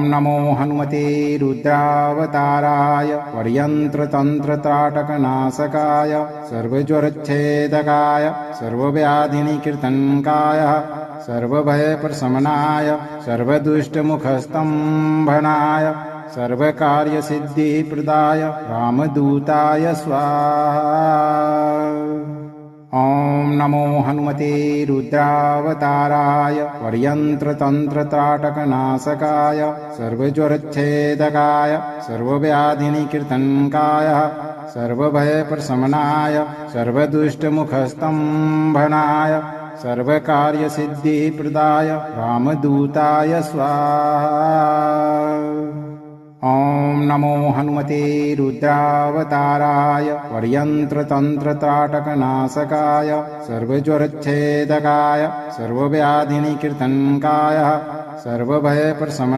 नमो हनुमते रुद्रावताराय वर्यन्त्रतन्त्रत्राटकनाशकाय सर्वज्वरच्छेदकाय सर्वव्याधिनिकृतङ्काय सर्वभयप्रशमनाय सर्वदुष्टमुखस्तम्भनाय सर्वकार्यसिद्धिप्रदाय रामदूताय स्वाहा। नमो हनुमते रुद्रावताराय वर्यन्त्रतन्त्रत्राटकनाशकाय सर्वज्वरच्छेदकाय सर्वव्याधिनिकृतङ्काय सर्वभयप्रशमनाय सर्वदुष्टमुखस्तम्भनाय सर्वकार्यसिद्धिप्रदाय रामदूताय स्वाहा। नमो हनुमते रुद्रावताराय वर्यन्त्रतन्त्रत्राटकनाशकाय सर्वज्वरच्छेदकाय सर्वव्याधिनिकृतङ्काय सर्वभयप्रशमनाय